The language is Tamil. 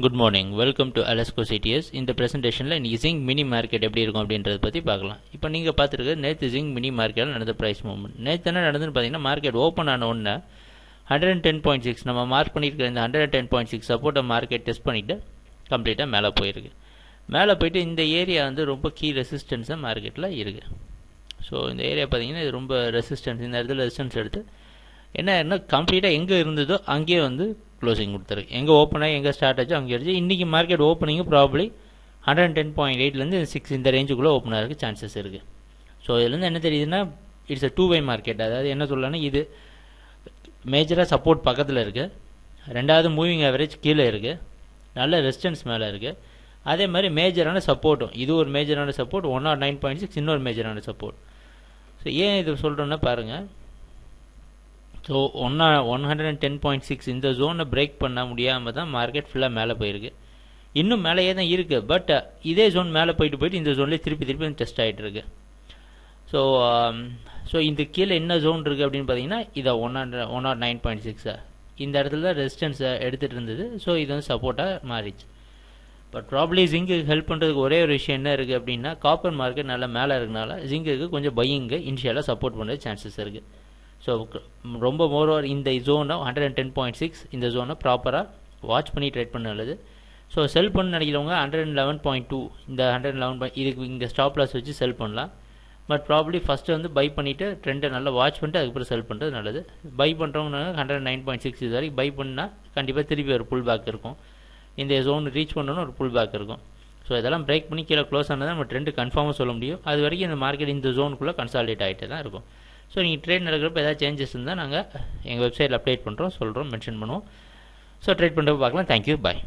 Good morning. Welcome to Alasco CTS. இந்த பிரசன்டேஷனில் இன்றைக்கி ஜிங்க் மினி மார்க்கெட் எப்படி இருக்கும் அப்படின்றத பற்றி பார்க்கலாம். இப்போ நீங்கள் பார்த்துருக்க நேற்று ஜிங்க் மினி மார்க்கெட்டில் நடந்த ப்ரைஸ் மூவ்மெண்ட். நேற்று என்ன நடந்துன்னு பார்த்தீங்கன்னா மார்க்கெட் ஓப்பன் ஆன ஒன்று 110.6 நம்ம மார்க் பண்ணியிருக்கிற இந்த 110.6 சப்போர்ட்டை மார்க்கெட் டெஸ்ட் பண்ணிவிட்டு கம்ப்ளீட்டாக மேலே போயிருக்கு. மேலே போயிட்டு இந்த ஏரியா வந்து ரொம்ப கீ ரெசிஸ்டன்ஸாக மார்க்கெட்டில் இருக்குது. ஸோ இந்த ஏரியா பார்த்தீங்கன்னா இது ரொம்ப ரெசிஸ்டன்ஸ், இந்த இடத்துல ரெசிஸ்டன்ஸ் எடுத்து என்ன கம்ப்ளீட்டாக எங்கே இருந்ததோ அங்கேயே வந்து க்ளோசிங் கொடுத்துருக்கு. எங்கே ஓப்பன் ஆகி எங்கே ஸ்டார்ட் ஆச்சோ அங்கே இருந்துச்சு. இன்றைக்கி மார்க்கெட் ஓப்பனிங்கு ப்ராப்ளி 110.8லேருந்து 6 இந்த ரேஞ்சுக்குள்ளே ஓப்பன் ஆகிறதுக்கு சான்சஸ் இருக்குது. ஸோ இதுலேருந்து என்ன தெரியுதுன்னா it's a two way market. அதாவது என்ன சொல்லலாம்னா இது மேஜராக சப்போர்ட் பக்கத்தில் இருக்குது, ரெண்டாவது மூவிங் ஆவரேஜ் கீழே இருக்குது, நல்ல ரெசிஸ்டன்ஸ் மேலே இருக்குது. அதே மாதிரி மேஜரான சப்போர்ட்டும், இது ஒரு மேஜரான சப்போர்ட், 109.6 இன்னொரு மேஜரான சப்போர்ட். ஸோ ஏன் இது சொல்கிறோன்னா பாருங்கள். ஸோ 110.6 இந்த ஜோனை பிரேக் பண்ண முடியாமல் தான் மார்க்கெட் ஃபுல்லாக மேலே போயிருக்கு. இன்னும் மேலேயே தான் இருக்குது. பட் இதே ஜோன் மேலே போயிட்டு இந்த ஜோன்லேயே திருப்பி டெஸ்ட் ஆகிட்டு இருக்கு. ஸோ இந்த கீழே என்ன ஜோன் இருக்குது அப்படின்னு பார்த்தீங்கன்னா இதை 109.6 இந்த இடத்துல தான் ரெசிஸ்டன்ஸை எடுத்துகிட்டு இருந்தது. ஸோ இது வந்து சப்போர்ட்டாக மாறிச்சு. பட் ப்ராப்ளி ஜிங்க்கு ஹெல்ப் பண்ணுறதுக்கு ஒரே ஒரு விஷயம் என்ன இருக்குது அப்படின்னா காப்பர் மார்க்கெட் நல்லா மேலே இருக்கனால ஜிங்க்குக்கு கொஞ்சம் பையிங்கு இனிஷியலாக சப்போர்ட் பண்ணுறது சான்சஸ் இருக்குது. ஸோ ரொம்ப மோரோவர் இந்த ஜோனை 110.6 இந்த ஜோனை ப்ராப்பராக வாட்ச் பண்ணி ட்ரேட் பண்ண நல்லது. ஸோ செல் பண்ண நினைக்கிறவங்க 111.2 இந்த 111 இதுக்கு இங்கே ஸ்டாப் லாஸ் வச்சு செல் பண்ணலாம். பட் ப்ராப்ளி ஃபஸ்ட்டு வந்து பை பண்ணிவிட்டு ட்ரெண்டை நல்லா வாட்ச் பண்ணிட்டு அதுக்கப்புறம் செல் பண்ணுறது நல்லது. பை பண்ணுறவங்க 109.6 இது வரைக்கும் பை பண்ணால் கண்டிப்பாக திருப்பி ஒரு புல் பேக் இருக்கும். இந்த ஜோன் ரீச் பண்ணணும் ஒரு புல் பேக் இருக்கும். ஸோ இதெல்லாம் பிரேக் பண்ணி கீழே க்ளோஸ் ஆனால் தான் நம்ம ட்ரெண்டு கன்ஃபார்மாக சொல்ல முடியும். அது வரைக்கும் இந்த மார்க்கெட் இந்த ஜோனுக்குள்ளே கன்சாலிடேட் ஆகிட்டே தான் இருக்கும். ஸோ நீங்கள் ட்ரேட் நடக்கிறப்ப ஏதாவது சேஞ்சஸ் இருந்தால் நாங்கள் எங்கள் வெப்சைட்டில் அப்டேட் பண்ணுறோம், சொல்கிறோம், மென்ஷன் பண்ணுவோம். ஸோ ட்ரேட் பண்ணுறப்ப பார்க்கலாம். தேங்க்யூ, பாய்.